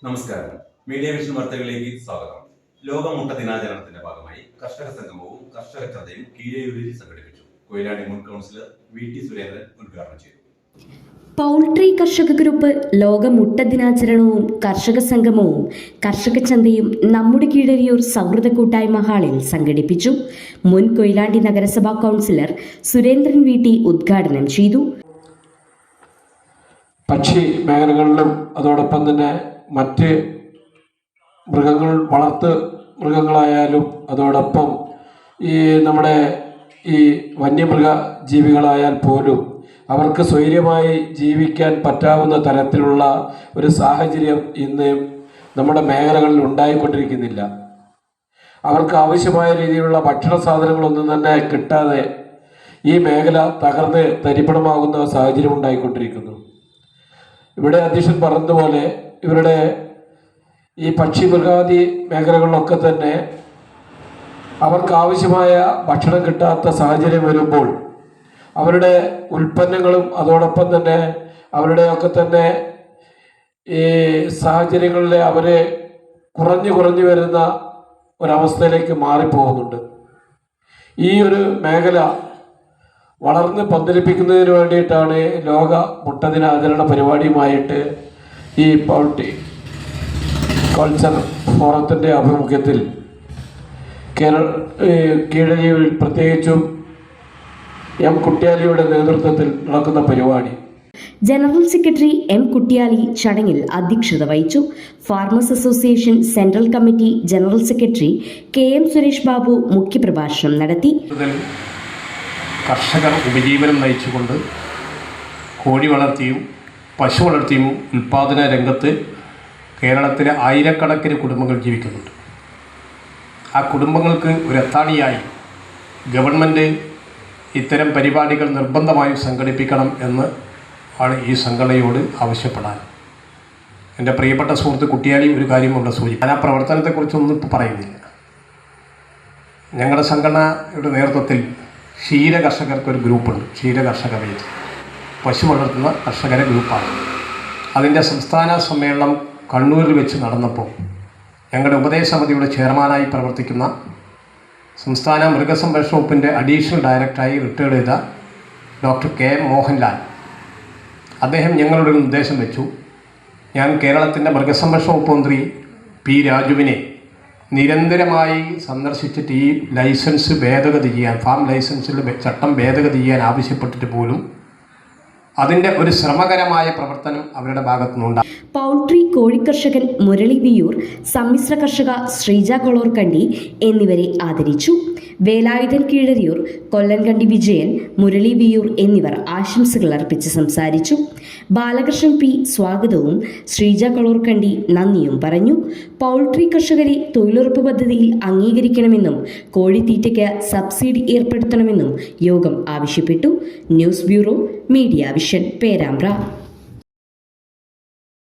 നമസ്കാരം. Media vision വാർത്തകളിലേക്ക് സ്വാഗതം. ലോക മുട്ട ദിനാചരണത്തിന്റെ ഭാഗമായി കർഷക സംഗമവും കർഷക ചന്തയും കീഴയൂരിൽ സംഘടിപ്പിച്ചു. കൊയിലാണ്ടി മുൻ കൗൺസിലർ VT സുരേന്ദ്രൻ ഉദ്ഘാടനം ചെയ്തു. പൗൾട്രി കർഷക ഗ്രൂപ്പ് ലോക മുട്ട ദിനാചരണവും കർഷക സംഗമവും കർഷക ചന്തയും നമ്മുടെ കീഴരിയൂർ സൗഹൃദ കൂട്ടായ്മ ഹാളിൽ സംഘടിപ്പിച്ചു. മുൻ കൊയിലാണ്ടി നഗരസഭാ കൗൺസിലർ സുരേന്ദ്രൻ VT ഉദ്ഘാടനം ചെയ്തു. പക്ഷി മേഖലകളിലും അതോടൊപ്പം തന്നെ മറ്റ് മൃഗങ്ങൾ വളർത്തു മൃഗങ്ങളായാലും അതോടൊപ്പം നമ്മുടെ ഈ വന്യമൃഗ ജീവികളായാൽ പോലും അവർക്ക് സ്വൈര്യമായി ജീവിക്കാൻ പറ്റാവുന്ന തരത്തിലുള്ള ഒരു സാഹചര്യം ഇന്ന് നമ്മുടെ മേഖലകളിൽ ഉണ്ടായിക്കൊണ്ടിരിക്കുന്നില്ല. അവർക്ക് ആവശ്യമായ രീതിയിലുള്ള ഭക്ഷണ സാധനങ്ങളൊന്നും തന്നെ കിട്ടാതെ ഈ മേഖല തകർന്ന് തരിപ്പണമാകുന്ന സാഹചര്യം ഉണ്ടായിക്കൊണ്ടിരിക്കുന്നു. ഇവിടെ അധ്യക്ഷൻ പറഞ്ഞതുപോലെ ഇവരുടെ ഈ പക്ഷി മൃഗാദി മേഖലകളിലൊക്കെ തന്നെ അവർക്ക് ആവശ്യമായ ഭക്ഷണം കിട്ടാത്ത സാഹചര്യം വരുമ്പോൾ അവരുടെ ഉൽപ്പന്നങ്ങളും അതോടൊപ്പം തന്നെ അവരുടെയൊക്കെ തന്നെ ഈ സാഹചര്യങ്ങളിൽ അവർ കുറഞ്ഞു വരുന്ന ഒരവസ്ഥയിലേക്ക് മാറിപ്പോകുന്നുണ്ട്. ഈ ഒരു മേഖല വളർന്ന് പന്തലിപ്പിക്കുന്നതിന് വേണ്ടിയിട്ടാണ് ലോക മുട്ട ദിനാചരണ പരിപാടിയുമായിട്ട് ഈ പൗൾട്രി കൾച്ചർ ഫോറത്തിൻ്റെ ആഭിമുഖ്യത്തിൽ കീഴരിയൂരിൽ പ്രത്യേകിച്ചും M. കുട്ടിയാലിയുടെ നേതൃത്വത്തിൽ നടക്കുന്ന പരിപാടി. General secretary M. കുട്ടിയാലി ചടങ്ങിൽ അധ്യക്ഷത വഹിച്ചു. Farmers association central committee general secretary KM. Suresh Babu മുഖ്യപ്രഭാഷണം നടത്തി. കർഷകർ ഉപജീവനം നയിച്ചുകൊണ്ട് കോഴി വളർത്തിയും പശു വളർത്തിയും ഉൽപ്പാദന രംഗത്ത് കേരളത്തിലെ ആയിരക്കണക്കിന് കുടുംബങ്ങൾ ജീവിക്കുന്നുണ്ട്. ആ കുടുംബങ്ങൾക്ക് ഒരു അത്താണിയായി ഗവൺമെൻറ് ഇത്തരം പരിപാടികൾ നിർബന്ധമായും സംഘടിപ്പിക്കണം എന്ന് ആണ് ഈ സംഘടനയോട് ആവശ്യപ്പെടാൻ. എൻ്റെ പ്രിയപ്പെട്ട സുഹൃത്ത് കുട്ടിയാലി ഒരു കാര്യം ഇവിടെ സൂചിപ്പിക്കും. ഞാൻ ആ പ്രവർത്തനത്തെക്കുറിച്ചൊന്നും ഇപ്പോൾ പറയുന്നില്ല. ഞങ്ങളുടെ സംഘടനയുടെ നേതൃത്വത്തിൽ ക്ഷീര കർഷകർക്കൊരു ഗ്രൂപ്പുണ്ട്. ക്ഷീര കർഷക വേദി പശു വളർത്തുന്ന കർഷകരെ ഗ്രൂപ്പാണ്. അതിൻ്റെ സംസ്ഥാന സമ്മേളനം കണ്ണൂരിൽ വെച്ച് നടന്നപ്പോൾ ഞങ്ങളുടെ ഉപദേശ സമിതിയുടെ ചെയർമാനായി പ്രവർത്തിക്കുന്ന സംസ്ഥാന മൃഗസംരക്ഷണ വകുപ്പിൻ്റെ അഡീഷണൽ ഡയറക്ടറായി റിട്ടയർഡ് ചെയ്ത ഡോക്ടർ KM. മോഹൻലാൽ അദ്ദേഹം ഞങ്ങളുടെ ഒരു നിർദ്ദേശം വെച്ചു. ഞാൻ കേരളത്തിൻ്റെ മൃഗസംരക്ഷണ വകുപ്പ് മന്ത്രി P. രാജുവിനെ നിരന്തരമായി സന്ദർശിച്ചിട്ട് ഈ ലൈസൻസ് ഭേദഗതി ചെയ്യാൻ, ഫാം ലൈസൻസിൽ ചട്ടം ഭേദഗതി ചെയ്യാൻ ആവശ്യപ്പെട്ടിട്ട് പോലും അതിൻ്റെ ഒരു ശ്രമകരമായ പ്രവർത്തനം അവരുടെ ഭാഗത്തുനിന്നുണ്ടാകും. പൗൾട്രി കോഴിക്കർഷകൻ മുരളി വിയൂർ, സമ്മിശ്ര കർഷക ശ്രീജ കൊളോർക്കണ്ടി എന്നിവരെ ആദരിച്ചു. വേലായുധൻ കീഴരിയൂർ, കൊല്ലൻകണ്ടി വിജയൻ, മുരളി വിയൂർ എന്നിവർ ആശംസകൾ അർപ്പിച്ച് സംസാരിച്ചു. ബാലകൃഷ്ണൻ P. സ്വാഗതവും ശ്രീജ കൊളോർക്കണ്ടി നന്ദിയും പറഞ്ഞു. പൗൾട്രി കർഷകരെ തൊഴിലുറപ്പ് പദ്ധതിയിൽ അംഗീകരിക്കണമെന്നും കോഴിത്തീറ്റയ്ക്ക് സബ്സിഡി ഏർപ്പെടുത്തണമെന്നും യോഗം ആവശ്യപ്പെട്ടു. News bureau, media vision, Perambra.